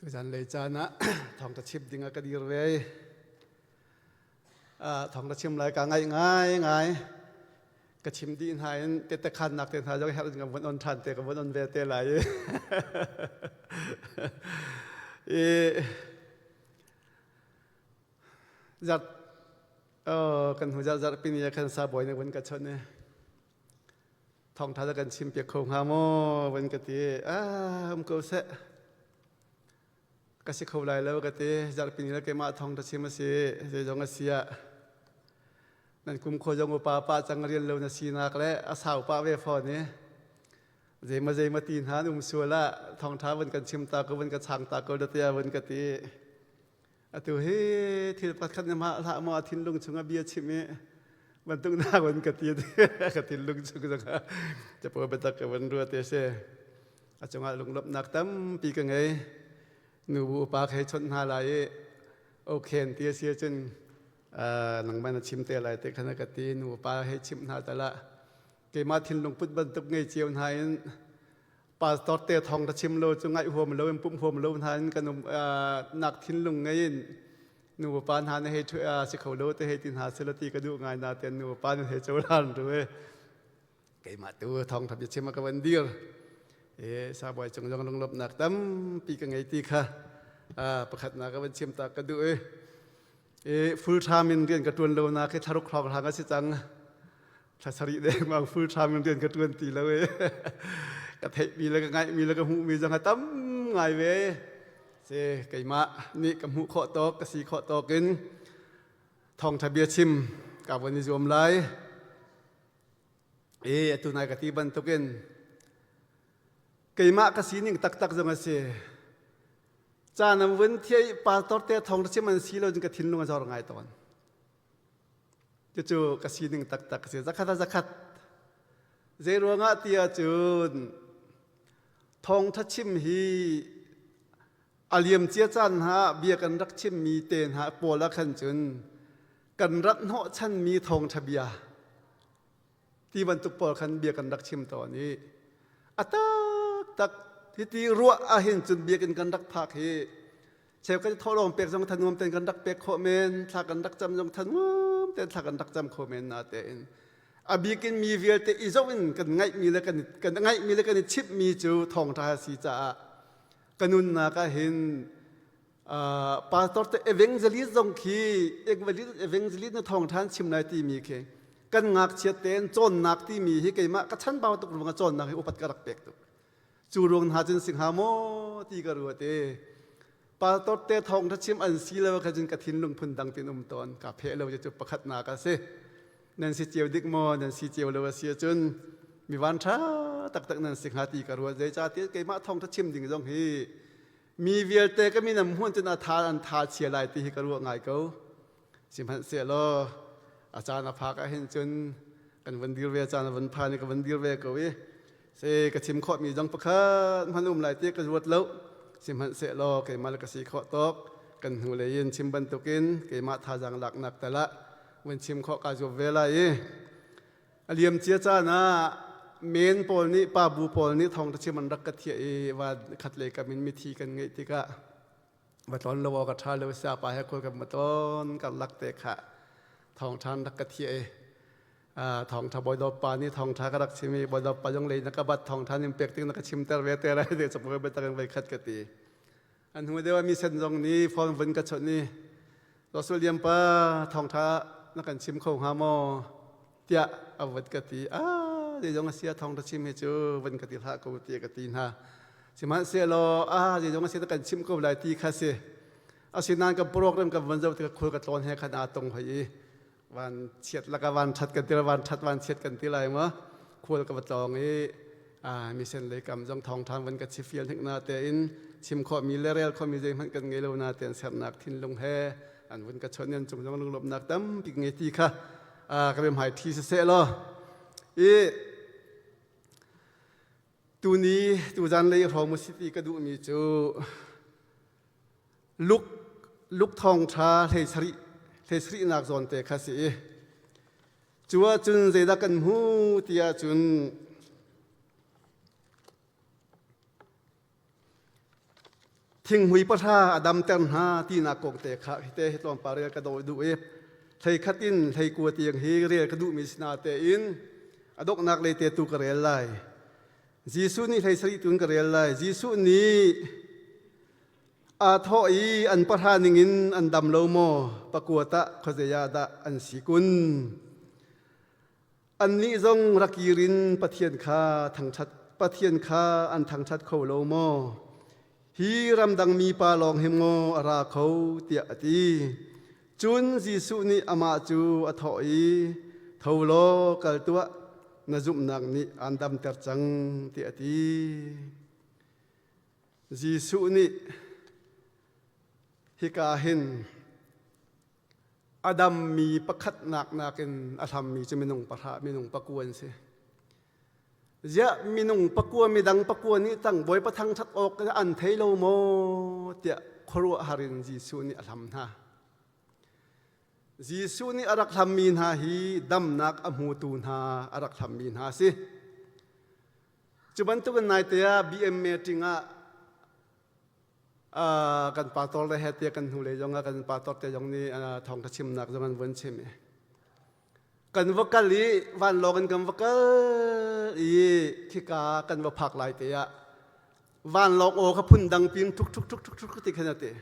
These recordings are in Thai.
ตัวจันเลยจานะ ทองตะชิมดิ่งก็ดีเลยทองตะชิมรายการง่ายกระชิมดีนหายเตะขันหนักเตะหายจะให้กับวันอ่อนทันเตะกับวันอ่อนเวเตะไหลจัดกันหัวจัดปีนี้กันซาบอยในวันกระชนเนี่ยทองท้ากันชิมเปียกโคงฮาโมวันกะตีมก็เสะก็สิเขาไล่แล้วก็ตีจัดปีนี้แล้วก็มาทองตะชิมมาสิจะจงอาเซียนั่นคุมโคจงอุปาจังเรียนเร็วนะสีนักและอาสาวป้าเวฟอนเนี่ยเจมาตีนหานุ่มชัวละทองท้าวันกันชิมตาก็วันกันช่างตาก็เดียวันกะตีตัวเฮ้ที่ปัดขันมาละมาทิ้งลงชงอาเบียชิมมันต้องหน้าวันกะตีกะตีลุงชงจะพอไปตักวันรัวเตเสอาจงอาลุงลบนักตั้มปีกันไงหนูปากให้ชนหาลายโอเคเตียเสียจนหนังมันชิมเตะอะไรเตะขณะกตีหนูปาให้ชิมหาแต่ละเกมาทิ้งลงพุทธบรรทุกไงเจียวหายปาตอเตะทองตะชิมโลจงไงหัวมันโลเป็นปุ่มหัวมันโลหายกันหนักทิ้งลงไงหนูปานหาให้ช่วยสิเขาโลแต่ให้ตินหาเสลตีกระดูกไงนาเตียนหนูปานให้โจรันด้วยเกมาตัวทองทับจะชิมมากับวันเดียวสาบอยจงลงลบหนักตั้มปีกันไงตีค่ะประคัดนากับวันชิมตากระดูกฟูลไทม์เรียนกระตุ้นเรานะแค่ทารุกครองทางก็สิจังถ้าสริเด้บางฟูลไทม์เรียนกระตุ้นตีแล้วกระเทมีแล้วก็ไงมีแล้วก็หูมีจังตั้มไงเสไก่มะนี่กับหูเคาะโต๊ะกระสีเคาะโต๊ะกินทองทะเบียชิมกับวันนิยมไล่ตัวนายกะตีบันตุกินไก่มะกระสีนิ่งตักจังเสจานวันที่ปาตอร์เตะทองที่มันสีเราจึงกระทิ้งลงมาจอดง่ายตอนจู่ๆกระสีหนึ่งตักเสียจักขัดเจรัวงะเตียจูนทองทัชชิมฮีอาเลียมเจียจันฮะเบียกันรักชิมมีเตนฮะปวละขันจุนกันรักเหาะชันมีทองทะเบียที่บรรทุกปอลขันเบียกันรักชิมตอนนี้ตักที่ตีรัวอาเห็นจุนเบียกันรักพักเฮเชฟก็จะทอลองเปียกจงทันวมเต้นกันรักเปียกโคเมนถ้ากันรักจำจงทันวมเต้นถ้ากันรักจำโคเมนนาเต้นอาบีกินมีเวียเตอีโซวินกันไงมีแล้วกันไงมีแล้วกันชิปมีจูทองทาสีจ้ากันนุนนาก็เห็นปาสตอร์เตเอเวงเจลิสจงคีเอเวงเจลิสในทองทานชิมนายตีมีเคกันงักเชียเต้นโจนนักที่มีให้เกมาก็ชั้นเบาตุกลงกับโจนนักให้อุปัตกรักเปียกตุจูรงหาจนสิงหาโมตีกรัวเตปาตอเตทองทัชชิมอันซีเลวขจินกระถินลงพุนดังตินตอนกับเพลเราจะจุดประคัดนากันเสนันสิเจียวดิกโมนันสิเจียวเลวเสียจนมีวันช้าตักนันสิงหาตีกรัวใจจ้าเตี้ยเกมาทองทัชชิมดิ่งจงฮีมีเวียเตก็มีน้ำหุ่นจนอาทานอันทาเชียลายตีกรัวไงเขาสิมันเสียโลอาจารย์อภากเห็นจนกันวันดีเวอาจารย์วันพานี่กันวันดีเวก็วิเสกชิมข้อมีจังประคัดพันอุ้มหลายเตี้ยกระวดแล้วสิมันเสลอเกมาลกสีข้อตกกันหูเลยยินชิมบรรทุกินเกมาทาจังหลักหนักแต่ละวันชิมข้อกาจบเวลาเอเลียมเจียจ้านะเมนปอลนี้ป้าบูปอลนี้ทองตะชิมันรักกะเทียว่าขัดเลยกับมินมิธีกันไงที่กะมาตอนเราบอกกับท่าเราเสียไปให้คนกับมาตอนกับลักเตะขะทองทานรักกะเทียทองทบอยดอปานี่ทองทากรักชิมีบอยดอปายงเลยนักบัดทองทานิมเปียกติ้งนักชิมเตอร์เวเตอร์อะไรเดี๋ยวสมมติไปตั้งไปขัดกตีอันหัวเดียวมีเส้นตรงนี้ฟอนวันกระชนนี้เราสุเลียมป้าทองทานักชิมเข้าหาโมเตียเอาวันกตีเดี๋ยวจงเสียทองทาชิมให้เจอวันกตีท่ากูเตียกตีนะสิมันเสียรอเดี๋ยวจงเสียนักชิมเข้าหลายตีค่ะเสียอาศินานกับโปรแกรมกับวันเจ้าที่คุยกับตอนให้ขนาดตรงพอดีวันเฉียดแล้วก็วันชัดกันทีละวันชัดวันเฉียดกันทีไรมั้งคุยกับตองนี้มีเส้นเลยกำจงทองทางวันกับชิฟิลถึงนาเตอินชิมข้อมีเรื่อยๆข้อมีใจมันกันไงเรานาเตนเสียหนักทิ้งลงแห่อันวันกับชนยันจงลงลบหนักตั้มปีไงทีค่ะก็เป็นหายทีเสียแล้วตัวนี้ตัวจันเลยพอมุสิตีก็ดูมีจูลุกทองชาเทสรินักจนเตะข้าศึกจัวจุนเจดักันหูเตียจุนเท ทิ้งหุยปะท่าอดัมเตนหาที่นากงเตะขะเตะตอมปาเรียกระโดดดูเอฟไทยขัดอินไทยกัวเตียงเฮเรียกระดูมิสนาเตอินอดกนักเลยเตตุกระเรลไลจีสุนี่ไทยสริตุนกระเรลไลจีสุนี้อาทออีอันปะท่านิงินอันดำโลโมปะกัวตะขจยาดะอันสีกุลอันนี้จงรักยิรินปะเทียนคาทางชัดปะเทียนคาอันทางชัดเขาโลโมฮีรำดังมีปาลองเฮมโงอาราเขาเตียตีจุนจีสุนีอามาจูอทอยเท่าโลกัลตัวนาจุมนักนี้อันดำเตจังเตียตีจีสุนีฮิกาเห็นอาดัมมีประคัดหนักนากินอาธรรมมีจะมีนงปะทะมีนงปะกวนเสียจะมีนงปะกวนมีดังปะกวนนี้ตั้งบ่อยประทังชัดออกอันเทโลโมเตียครัวหารินจีสุนีอาธรรมนะจีสุนีอารักธรรมมีนาฮีดำนักอมูตูนาอารักธรรมมีนาสิจุบันตุกันนายเตียบีเอ็มเมติงะกันปาตอลเลยเตียกันหูเลยจงกันปาตอลเตียจงนี้ทองกระชิมนักจงกันวันเชมกันวักลีวันลอกันกันวักลีที่กากันว่าผักลายเตียวันลอกโอขพุ่นดังปีนทุกติขนาดเตีย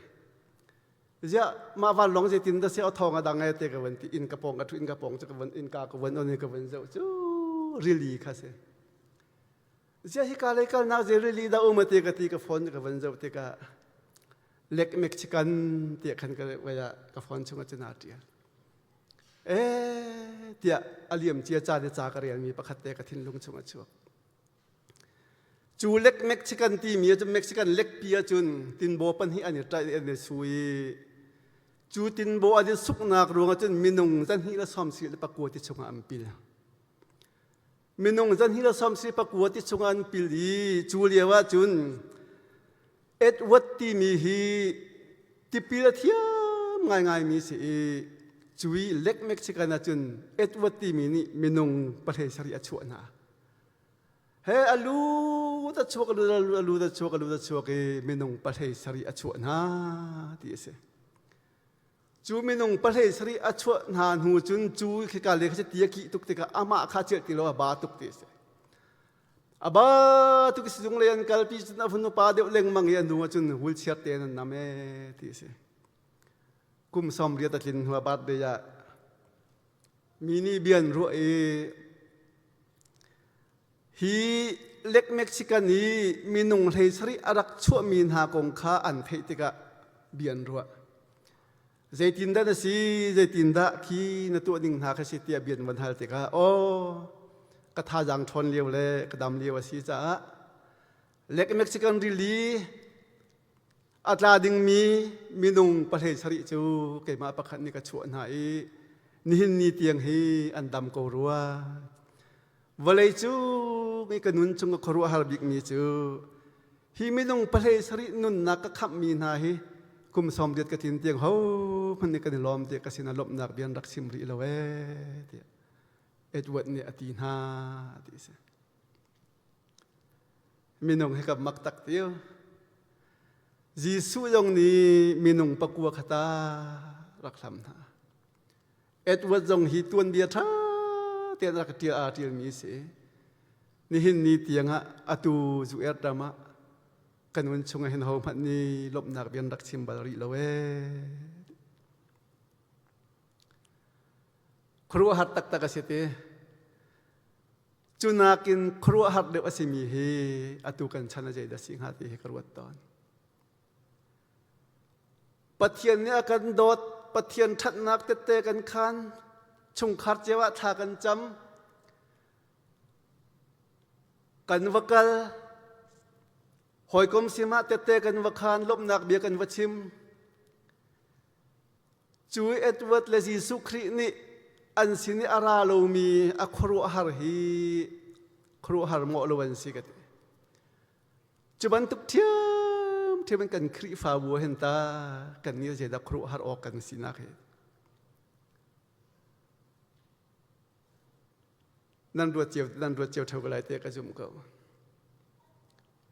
จะมาวันลองจะตินแต่เสียทองดังไงเตียกันวันที่อินกระปองกับทุอินกระปองจะกันวันอินกากับวันอันนี้กับวันเจ้าจูรีลีค่ะเสียจะที่กาเลยกันน่าจะรีลีดาวมาเตียกันตีกับฟอนกับวันเจ้าเตียกันเล็กเม็กซิกันเตียขันกันเวลากับฟอนชงจะนาเตียเตียอเลียมเจียจาเดจากระเรียนมีประคัตเตกทินลุงชงชวกจูเล็กเม็กซิกันตีมีจะเม็กซิกันเล็กเปียจุนตินโบปันฮีอันนี้ใจอันนี้สุยจูตินโบอันนี้สุกนักรวงจนมินงจันฮีละซ้อมสิละปะกัวติชงอัมปิลมินงจันฮีละซ้อมสิปะกัวติชงอัมปิลีจูเลียว่าจุนเอ็ดวัดที่มีฮีที่ปีละเทียมง่ายๆมีสิจุยเล็กเม็กซิกันจุนเอ็ดวัดที่มีนี่มินงประเทศสริอาชวนาเฮอลูตะชวกอลูตะชวกมินงประเทศสริอาชวนาที่เสจูมินงประเทศสริอาชวนาหูจุนจูคือการเลี้ยงเตียกิตุกติกาอามาข้าเจติโลบาตุกติเสอาบาตุกิสจุงเลียนกัลปีจุนอฟุนปาเดวเล็งมังยันดูจุนหุลเชียเตนนาเมที่เสกุมซอมเรียตลินหัวบาดเดียมินีเบียนรัวฮีเล็กเม็กซิกันนี้มีนงไทยสริอารักชั่วมีนหากงค้าอันเทติกะเบียนรัวใจตินดานะสิใจตินดาคีนตัวนิ่งหาคสิเตียเบียนวันฮัลติกะโอ้กระทาจังทนเลียวเลยกระดำเลียวสิจ้าเล็กเม็กซิกันริลีอัตราดิงมีนงประเทศสริจูเกิดมาประคันนี่กระชวนหายนินนี่เตียงฮีอันดำโกรัววะเลยจูมีกนุนจงกครัวฮาร์บิกมีจูฮีมีนงประเทศสรินุนนักขับมีนาฮีกุมสมเด็จกฐินเตียงเขามันนี่กันล้อมเตียกสินลบนักเบียนรักชิมรีละเวเตียเอ็ดเวิร์ดเนี่ยอตีนาที่เสมีนงให้กับมักตักเตียวจีสุยงนี้มีนงปะกัวขตารักทำนะเอ็ดเวิร์ดจงฮีตวนเดียท่าเตียรักเตียอาเตียมีเสนี่หินนี่เตียงฮะอตูจูเอ็ดดามะกันวันชงเห็นเขาพันนี่ลบนักเบียนรักชิมบาลีละเวครัวหัดตักตะกสิเตจุนักินครัวหัดเดวสิมีเฮอตูกันชนะใจดัสิงหาติเฮครัวตอนปะเทียนเนี่ยกันโดดปะเทียนทัดนักเตะกันคันชงขัดเจวะทากันจำกันวกลหอยกลมสิมาเตะกันวคานลบนักเบียกันวชิมจุยเอ็ดเวิร์ดและจีสุครีนี่อันสินิอาราโลมีอครัวหาร์ฮีครัวหาร์โมโลวันสิกติจุบันตุกเทียมที่มันกันครีฟ้าบัวเห็นตากันนี่จะได้ครัวหาร์ออกกันสินักเหตุนั่นรัวเจียวเท่ากันไรเตะกระจุมเขา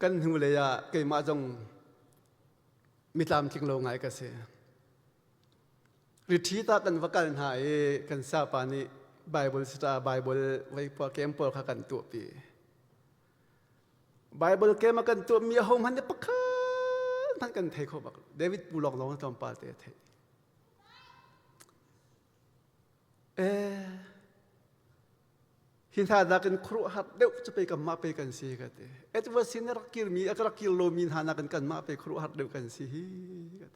กันหูเลยอะเกี่ยมาจง มีตามจริงโลงไงก็เสียฤทธิตากันว่ากันหายกันซาปานิไบเบิลสตาร์ไบเบิลไว้พอเกมพอขากันตัวปีไบเบิลเกมกันตัวมีหงมันเนี่ยปะคันท่านกันเทเขาบอกเดวิดปูลองลองตอมปาเตเทหินท่าดักันครูหัดเดี๋ยวจะไปกันมาไปกันสิกันเตเอ็ดว่าสินรักกิลมีรักกิลโลมีหานากันมาไปครูหัดเดี๋ยวกันสิกัน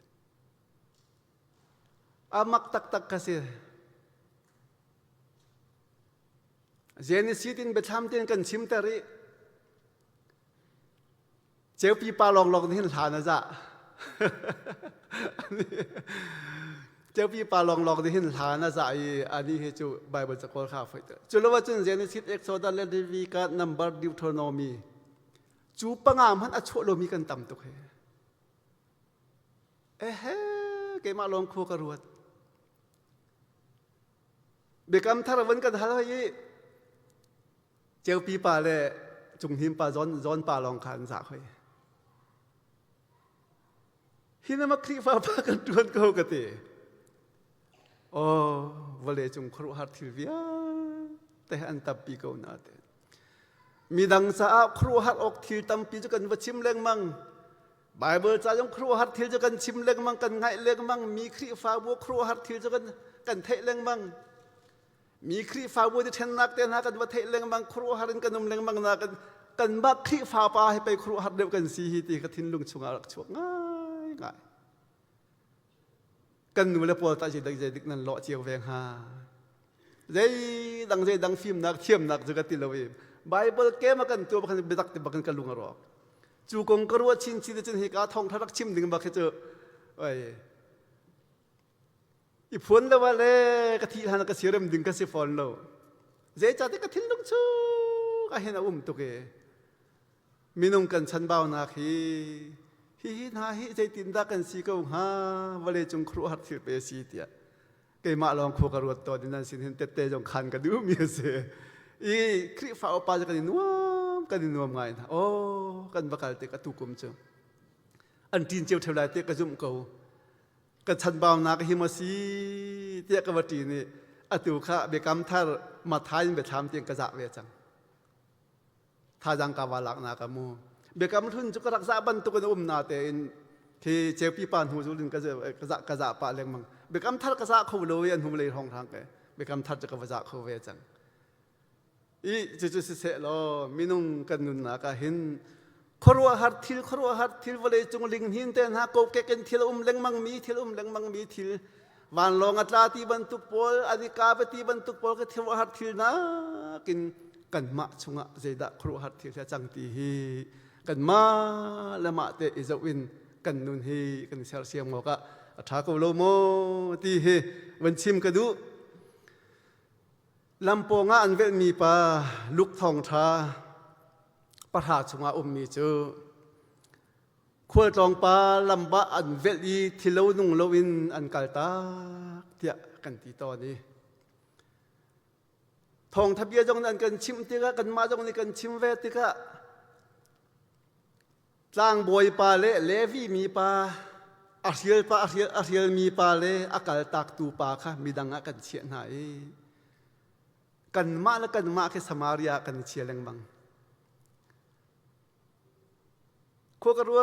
อามักตักกันสิเจนิสิตินเบทามเตียนกันชิมตารีเจ้าปีปาลองที่หินหานะจ๊ะเจ้าพี่ปาลองที่เห็นฐานะใจอันนี้ให้จูไบเบิลสกอลข้าไฟเตอร์จุลวัจนเจนิสิตเอ็กโซดัลเลดิวิกานัมเบอร์ดิวโทโนมีจูปังอามันอัชโลมีกันต่ำตุกเฮ้เกมาลองคู่กระรวดเบกำทารวันกันหาอะไรเจ้าพี่ปาเลยจุงหิมปาจอนปาลองขันสักให้หินมาครีฟ้าปากันดวนเขากติโอ้วันเลยจงครูหัดทิลวิอาแต่อันตับปีเก่านาเตมีดังสาครูหัดออกทิลตัมปีจะกันว่าชิมเล็งมังไบเบิลจะยงครูหัดทิลจะกันชิมเล็งมังกันไงเล็งมังมีครีฟ้าบัวครูหัดทิลจะกันเทเล็งมังมีครีฟ้าบัวที่เทนนักเตนากันว่าเทเล็งมังครูหัดกันนุ่มเล็งมังนากันบักครีฟ้าปาให้ไปครูหัดเดียวกันสีตีกระทินลุงชงอารักชวง่ายกันนูเลปอลตาจิดังใจดิกนั้นเลาะเจียวแวงหาใจดังฟิล์มนักเทียมนักจุกติลวีไบเบิลเกมกันตัวบักเบตักติบักกันลุงอรอกจูกงกรัวชินชินจนหิกาทองทรักชิมดึงบักเจอไอ้อีฝนแล้วว่าเลยกะทิหันกะเสียเริ่มดึงกะเสียฝนแล้วใจจัดกะทิลุงชูกะเห็นอุ้มตุกเอมีนุ่งกันฉันบ่าวนาคีฮินาฮิใจตินดักกันสีก็ฮาวันเลยจงครูหัดสิเปสีเตียเกมาลองคู่กระรวดตัวดินันสินเห็นเตะจงคันกันดูมีเสียอีครีฟ้าปาจะกันนัวไงนะโอ้กันบักการเตะกระตุกกุมเจออันจีนเจียวเท่าไรเตะกระจุ่มเก่ากันฉันบ่าวนักฮิมาสีเตะกระวัตีนี่อตุขะเบกำท่ามาท้ายเบทามเตียงกระจะเวจังท่าจังกาวาลักนักมูเบกำทุนจุกรักษาบันตุกันนาเตนที่เจ้าปีปานหูจุลินกระจะปะเลี้ยงมังเบกำทัดกระจะเขาโลเวียนหูเลยห้องทางแกเบกำทัดจะกระจะเขาเวจังอีจุดเสลอมินุงกันนุนนากะหินครัวหัดทิลวันเลยจงลิงหินเตนหาโกเกกันทิลเลี้ยงมังมีทิลวันลองอัตราที่บรรทุกปอลอธิกาไปที่บรรทุกปอลก็ทิลหัดทิลนะกินกันมาชงะเจดะครัวหัดทิลจังตีฮีกันมาละมาเตอิจวินกันนุนฮีกันเสียงบอกว่าท้ากูโลโมตีฮีวันชิมกระดูลำโพงอันเวมีปาลุกทองท้าประหาชงะมีเจอขวดทองปลาลำบะอันเวลีที่เรานุ่งเราวินอันกัลตาเทียกันตีตอนนี้ทองทะเบียนจงนั้นกันชิมติกะกันมาจงนี้กันชิมเวติกะจางบอยปาเลวีมีปาอาเซียลมีปาเลอากาลตักตูปาค่ะมีดังกันเชียนหายกันมาและกันมาแค่สมาริยากันเชียร์แรงบังโคกรัว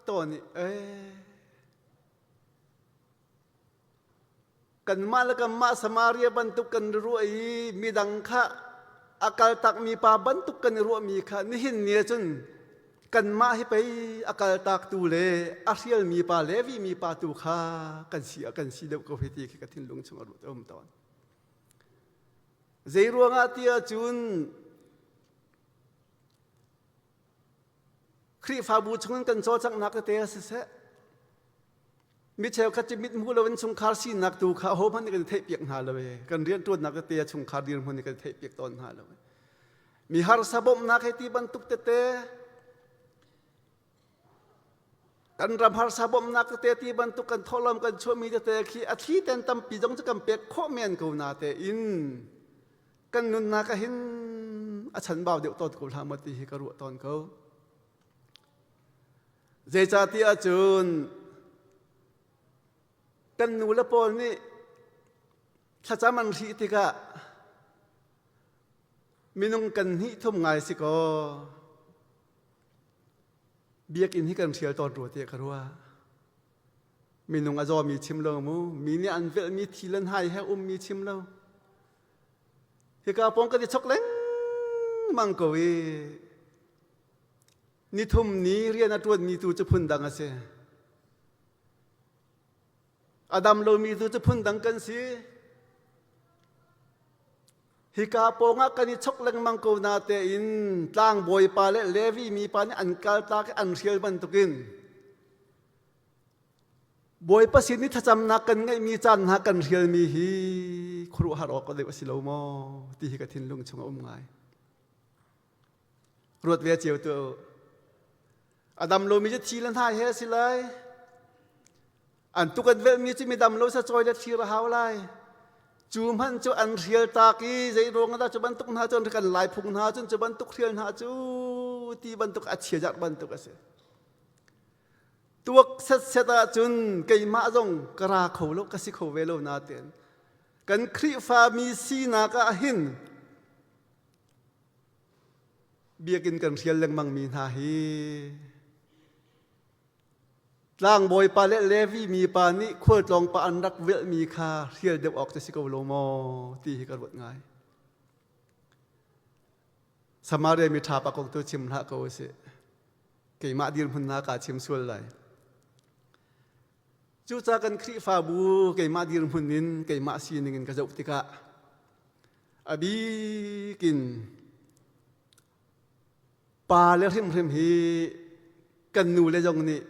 ตัวนี้กันมาและกันมาสมาริยาบรรทุกกันรวยมีดังค่ะอากาลตักมีปาบรรทุกกันรวยมีค่ะนี่เห็นเนี่ยจนกันมาให้ไปอากาลตักตูเลอาเซียลมีปาเลวีมีปาตูค่ะกันเสียเด็กก็พิธีกันทิ้งลงชงอรุตตอนใจรวงอาเตียจุนครีฟ้าบูชงกันโซจังนักเตะเสะมิเชลคัจมิดมูลวันชงคาร์ซีนักตูข้าโฮมันนี่กันเทปเปียกหาเลยกันเรียนตัวนักเตะชงคาร์เรียนมันนี่กันเทปเปียกตอนหาเลยมีฮาร์ซาบอมนักให้ตีบรรทุกเตะกันรำฮาร์ซาบอมนักเตะตีบรรทุกกันทอลมกันช่วยมีเตะขี้อาทิตย์เต็นตั้มปีจงจะกันเปียกข้อเมียนกูนาเตอินกันนุนนักหินอาฉันบ่าวเดี๋ยวตอนกูทำมาตีให้กระรัวตอนเขา เจจาติอาจุนกันนูละปอนี่ถ้าจะมันทีติกะมินุงกันหิทุ่มไงสิก็เบียกินให้กันเชียร์ตอนรัวเตียกรัวมินุงอาจอมีชิมเลมูมีเนี่ยอันเวลมีทีลันไฮให้มีชิมเลเฮกาปองกันที่ชกเล้งมังกวีนิทุมนี้เรียนตัวมีตัวจะพุ่นดังอาเซอดัมโลมีตัวจะพุ่นดังกันสิฮิกาปองกันที่ชกเล้งมังกวนาเตอินต่างบอยปาเลเลวีมีปานี่อันกาลตากอันเชียลบันตุกินบอยประสิทธิ์นี้ถ้าจำนักกันไงมีจันหากันเชียลมีฮีครูฮารอกก็เด็กวสิโลโมที่ฮิกาทินลุงชงอุ้มไงรวดเวียเจียวตัวอดัมโลมีจะทีลันท่าเฮสิเลยอันตุกันเวมีจะมีดัมโลสะจอยเด็ดทีละหาวเลยจูมันจะอันเรียลตากีใจรวงกันจะบรรทุกหาจนกันหลายพุงหาจนจะบรรทุกเรียลหาจูที่บรรทุกอัจฉริยะบรรทุกกันเสียตัวเสดๆจนเกี่ยมาจงกระเขาโลกสิเขาเวโลนาเตียนกันคริฟามีสีนากะหินเบียกินกันเรียลเล็งมังมีนาฮีล่างบอยปาเลวีมีปานิขวดลองปาอันรักเวมีคาเรียลเดบออกจะสิกโลโมตีให้กันวัดง่ายสมาเรมีทาปากงตัวชิมหะก็เสเกี่ยมาดีนพุนนากาชิมส่วนไหลจู่จากกันคริฟาบูเกี่ยมาดีนพุนนินเกี่ยมาซีนินกระจกติกะอบีกินปาเลริมฮีกันนูเลจงนี่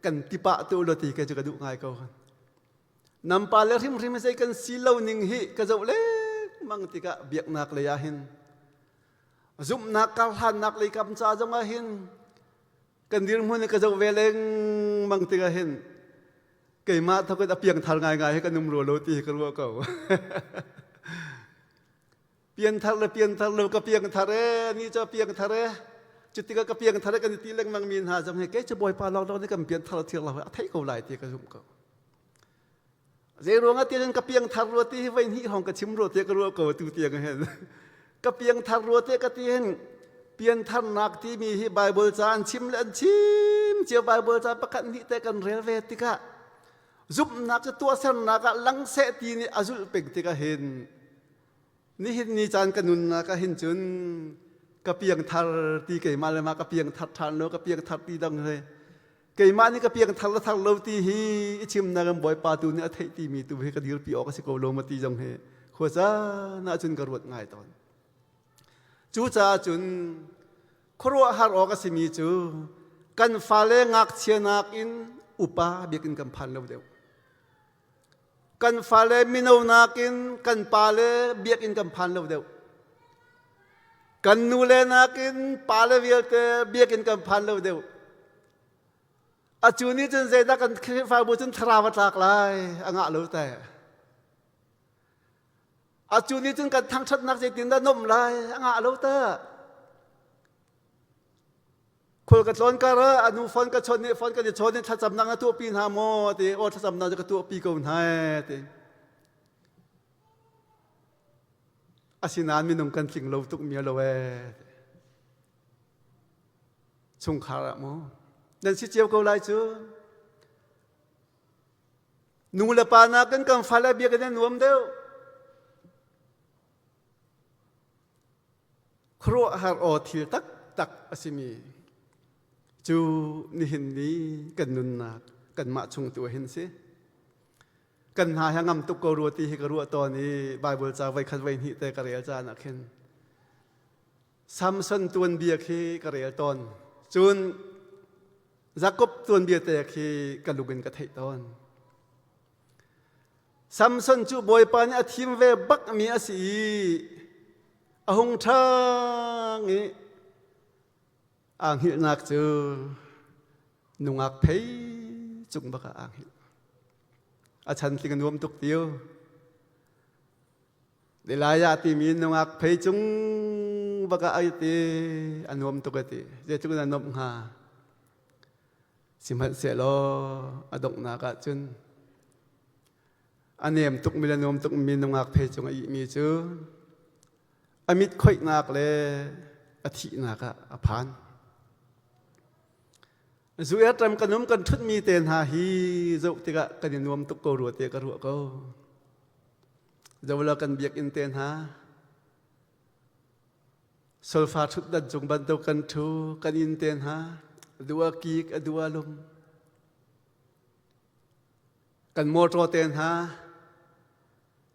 กันติปะตัวโลตีกันจะกระดูกง่ายก็นำปาเลริมไม่ใช่กันสีเหล่านิงฮีกระจกเล็กมังติกะเบียกนักเลยหินซุ่มนักกัลหันนักเลยกำจาจงหินกันดีร์มุนกระจกเวลงมังติกะหินเกี่ยมาถ้าก็จะเปลี่ยนทางง่ายๆให้กันนุ่มรัวโลตีกันรัวเก่าเปลี่ยนทางเลยเปลี่ยนทางเลยก็เปลี่ยนทางนี่จะเปลี่ยนทางจุดที่ก็เปลี่ยนทางกันตีเล็งมังมีนหาจำให้แกจะบ่อยปาเรานี่กันเปลี่ยนทางเที่ยวเราไทยเขาหลายตีกันซุ่มเก่าเจรวงตีกันก็เปลี่ยนทางรัวตีไว้ที่ห้องกระชิมรัวตีกันรัวเก่าตูเตียงเห็นก็เปลี่ยนทางรัวตีกันตีเห็นเปลี่ยนทางนักที่มีที่ไบเบิลจานชิมและชิมเจ้าไบเบิลจานประกันที่แต่กันเรเวติกะซุปนักจะตัวเส้นนักลังเสตีนี่อาจุเป็กติกะเห็นนี่เห็นนี่จานกันนุนนักเห็นจนกระเปียงทัดตีเกี่ยมาเลยมากระเปียงทัดทันแล้วกระเปียงทัดตีดังเลยเกี่ยมานี่กระเปียงทัดแล้วทัดเราตีฮีชิมนักบ่อยปาตูเนี่ยไทยตีมีตัวให้กระดิ่งปีออกก็สิโกลงมาตีจังเฮขวดจ้าน่าจนกระรวดง่ายตอนจูจ้าจนครัวหารออกก็สิมีจูกันฟ้าเลงักเชียนักอินอุปาเบียกินกันพันแล้วเดียวกันฟ้าเลมินเอานักอินกันปาเลเบียกินกันพันแล้วเดียวกันนูเลนักอินปาเลเวียเตเบียกินกันพันแล้วเดียวอาจูนี้จนเจดักกันฟ้าบุญจนทราวตากลายอ่างะรู้แต่อาจูนี้จนกันทั้งชัดนักเจตินได้นมลายอ่างะรู้แต่คนกระชนก็ระอนุฟอนกระชนนี่ฟอนกระชนนี่ถ้าจำนังตัวปีนหาโมตีโอถ้าจำนังจะกระตัวปีกนให้ตีอาศินานมีนุ่งกันสิ่งเราตุกเมียเราเวชงขาระโมนั่นสิเจียวก็ไล่จูนุ่งละปานากันกันฟ้าละเบียกันนวมเดียวครัวหารอทิลตักอาศิมีจูนี่เห็นนี้กันนุนนักกันมาชงตัวเห็นสิกันหาหางำตุกกรัวตีให้กรัวตอนนี้ไบเบิลจะไว้คัดไว้หิแต่กระเรียจานักเห็นซัมซันตัวเบียคีกระเรียตอนจูนจักบตัวเบียแต่คีกันลุกันกระเทยตอนซัมซันจูบอยปานอาทิมเวบักมีอาศีอาหงทางนี้อ่างหินักจูนุงอักเพยจุงบักอ่างหิอาชันติกันรวมตุกเดียวเดลายาติมีนุงอักเพยจุงบักไอตีอันรวมตุกตีเจจุกันนมหา สิมันเสลออดกนากะจุนอันเนมตุกมิลนมตุกมินงากเพจงอีมีจูอมิดค่อยนากเลอธินากะอภานสุเอตรมกันนมกันทุดมีเตนหาฮีจุกติกะกันนวมตุกโกรัวเตกรัวก็จะเวลากันเบียกอินเตนหาโซลฟาทุดดัดจงบันเตกันทูกันอินเตนหาดัวกีกดัวลมกันโมโตเตนหา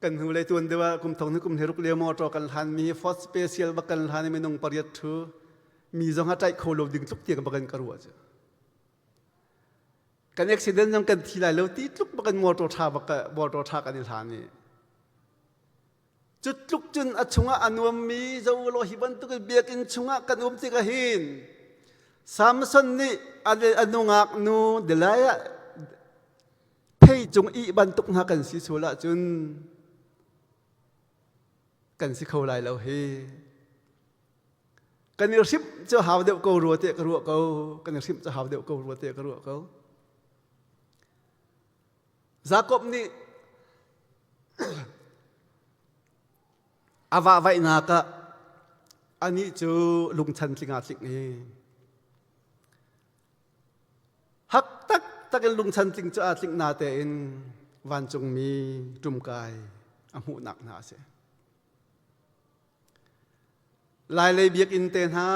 กันหูเลยตัวนเดียวกุมทองนึกกุมเฮรุกเลียโมโตกันทันมีฟอสสเปเชียลบักกันทันไม่นงปริยัติทูมีจงหัดใจโคโลดึงทุกเตียงบักกันกรัวจ้ะกันอุบิเหตุยังกันทีไรแล้วตีทุกบักกันโมโตท่าบักกันโมโตท่ากันทันนี่จุดลุกจุนอชงะอนุมมีเจ้าโลหิบันตุกเบียกินชงะกันติกะหินสามสันนี่อนุงักนูเดลัยเพยจงอีบันตุกหากันสิสุละจุนกันสิเขาไล่เราเฮกันนิริบจะหาเดียวกูรัวเตะกรัวกูกันนิริบจะหาเดียวกูรัวเตะกรัวกูจากบนี่อาวาไว้นากะอันนี้จูลุงชันสิงาสิงเองฮักตักลุงชันสิงจะอาสิงนาเตอินวันจงมีจุ่มกายอหูหนักหนาเสลายเลยเบียกอินเตนฮา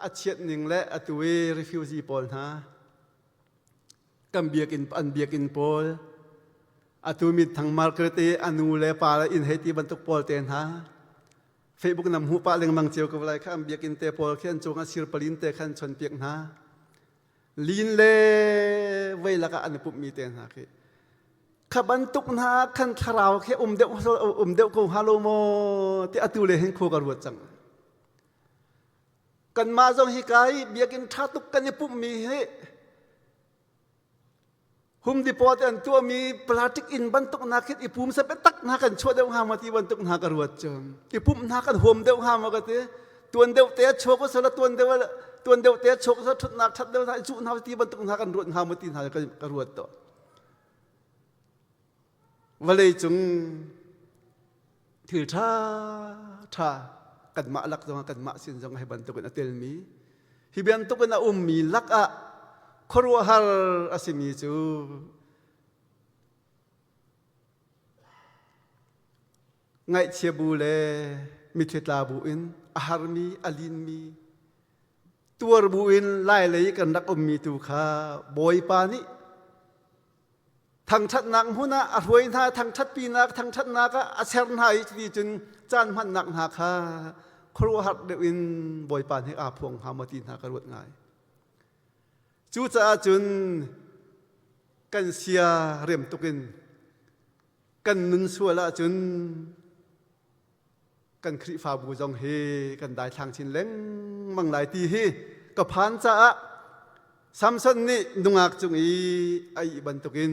อาเชียดหนึ่งและอตุเวรีฟิวซีปอลฮะกัมเบียกอินอันเบียกอินปอลอตุมิดทางมาร์เกตอนูเลปาลอินเฮติบันตุกปอลเตนฮาเฟซบุ๊กนำหูปะเล็งมังเจียวกับอะไรข้ามเบียกอินเตปอลเขียนจงอาศิรปลินเตขันชนเปียกนะลินเลไว้ละก็อันปุบมีเตนฮาคือขบันตุกนะขันทราวแค่เดียวกูฮาโลโมที่อตุเลเห็นโคกรวดจังกันมาจงฮิกายเบียกินท่าตุกกันยปุบมีเฮหุมดิปอดอันตัวมีปลาติกอินบันตุกนาคิดอีปุ่มสเปตักนากันช่วยเดวหามาที่บันตุกนากรวดจังอีปุ่มนากันห่มเดวหามากเตะตัวเดวเตะโชกก็สละตัวเดวเตะโชกสะทุดนักทัดเดวทายจุนาที่บันตุกนากันรวดหามาที่นากรวดต่อวันเลยจงถือท่ากันมาลักจงกันมาสินจงให้บันตุกันเตลมีฮิบันตุกันมีลักอะครัวฮาร์อาศิมีจูไงเชียบูเลมิเทตาบูอินอาหารมีอลินมีตัวบูอินไล่เลยกันรักมีตูขาบอยปานิทางชัดนักหัวหน้าอรวยท่าทางชัดปีนักทางชัดนักอาเซนไฮจีจนจานพันนักหาคาครัวฮัดเดวินบอยปานให้อาพวงหามาตีนหากระรวดง่ายจูจ่าจุนกันเสียเรียมตุกินกันนุนสัวละจุนกันคริฟาบูจงเฮกันได้ทางชินเล้งมังหลายตีเฮกับพานจ่าซัมซันนี่นุงักจุงอีไอบันตุกิน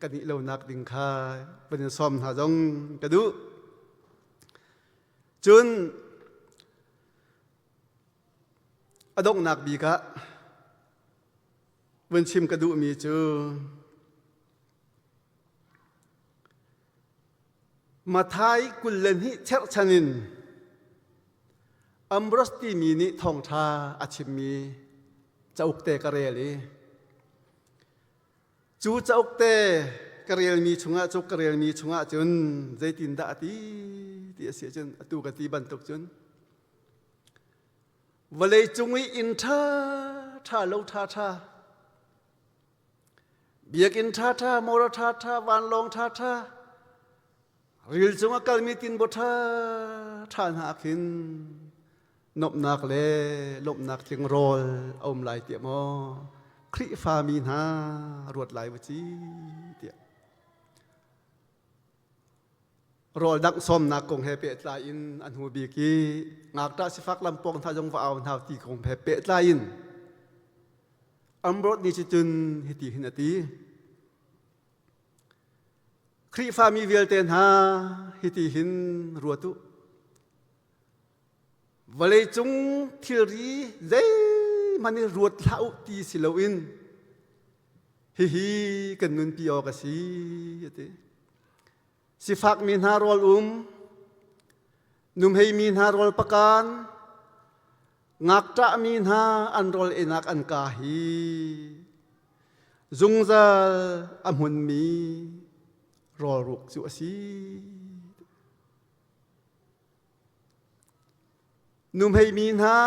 กันนี่เรานักดิ่งคาเป็นซ้อมหาจงกระดูจุนอดงนักบีกะวันชิมกระดูมีจูมาท้ายกุลเลนฮิเชรชนินอัมบรสตีมีนิทองทาอาชิมีจะอุกเตกเรลีจูจะอุกเตกเรลมีชงะจุกกเรลมีชงะจนใจตินดาตีที่เสียจนตูกตีบันตกจนวันเลยจงวิอินท่าโลท่าเบียกินท่าโมรท่าวันลงท่าริลจงกัลมีตินบท่าหาขินนบนักเลลบนักจึงโรลอมไหลเตียมอคริฟามีนารวดไหลวจีเตียโรลดักส้มนักกงเฮเปตลาอินอันหูบีกีงักตาสิฟักลำปองท่าจงว่าเอาท่าตีกงเฮเปตลาอินอัมบรดนิจุนฮิติหินตีคริฟามีเวลเตนฮาฮิติหินรัวตุวันเลยจงทิรีเจมันรวดเท้าตีสิลวิน hi kan nun pi o ka si ate si fak min ha rol num hei min ha rol pakan ngak ta min ha an rol enak an ka hi zungzal amhun mi rol ruk chu asi num hei min ha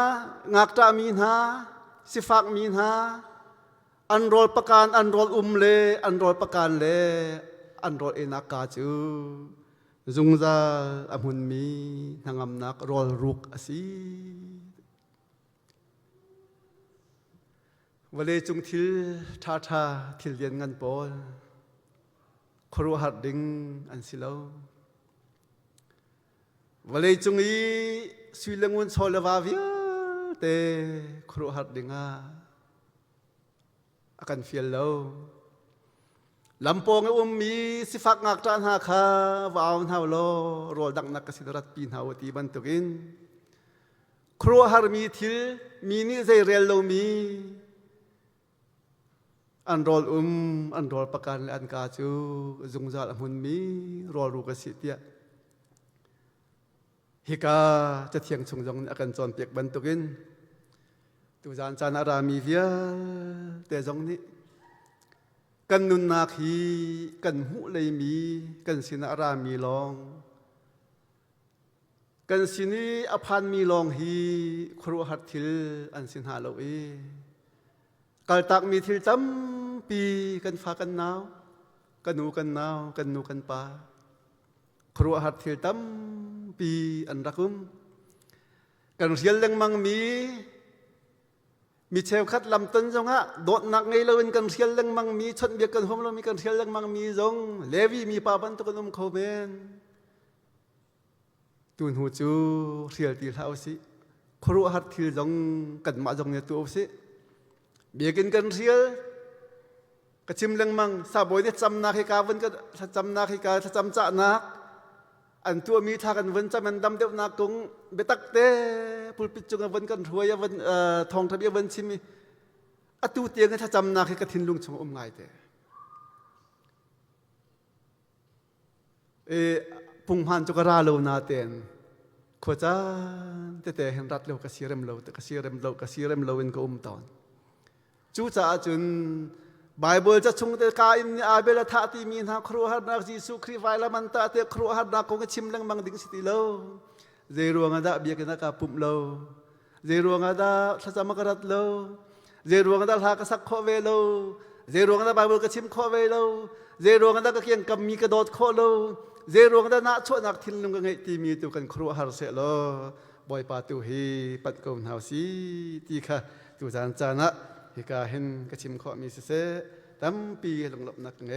ngak ta min ha si fak min ha an rol pakan an rol le an rol pakan le an rol enak ka chu zungzal amhun mi nangam nak rol ruk asi wale chung thil tha thil yen ngan pol khru hat ding an silo wale chung i suilangun solwa via te khru hat dinga akan fiel lo lampong mi sifak ngak tan ha kha waun haw lo rol dak nak kasidarat pin haw ti ban tukin khru har mi thil mi ni zai rel lo mi an rol pakan le an ka chu zungzal amun mi rol ru ka si tia hikaจะเที่ยงชงจงakan chon pek ban tukin tu jan chan ara mi via te jong ni kan nun nak hi kan hu lei mi kan sin ara mi long kan sini aphan mi long hi khru hat thil an sin ha lo e kal tak mi thil tam pi kan fa kan naw kan nu kan pa khru hat thil tam pi an rakum kan riel leng mang mi cheu khat lam tan jong ha dot nak ngei lo in kan riel leng mang mi chot bia kan hom lo mi kan riel leng mang mi jong levi mi pa ban to kan khomen tun hu chu riel ti hau si khru hat thil jong kan ma jong ne tu si bia kan riel ka chim leng mang sa boy ne cham na hi ka wan ka cham na hi ka cham cha nak anตัวมีทากันวันจะมันดำเดียวนักกงเบตักเต้พูดปิดจุงวันกันรวยวันทองทะเบียนวันชิมีอตูเตียงถ้าจำนักให้กระทินลุงชงง่ายเต้พุงพันจุกราโลนาเตนขวดจ้าแต่เห็นรัดเร็วกระเสียเร็มโลแต่กระเสียเร็มโลเป็นก็ตอนจูจ่าจุนไบเบิลจะชงแต่กายนี่อาเบลท่าที่มีนะครัวหัดนักจีสุครีไฟละมันตาแต่ครัวหัดนักคงชิมลังบังดิ่งสิติโลเจรวงadaเบียกันนักปุ่มโลเจรวงadaสัจมกรัตโลเจรวงadaหากสักข้อเวโลเจรวงadaไบเบิลก็ชิมข้อเวโลเจรวงadaก็เคียงกับมีกระโดดข้อโลเจรวงadaนักชวนักทิ้งลุงกันไงที่มีตัวกันครัวหัดเสโลบอยปาตุฮีปัดกมหาวสีที่ค่ะตุจานจานะฮิกาเห็นกระชิมข้อมีเสตั้มปีลงหลบนักไง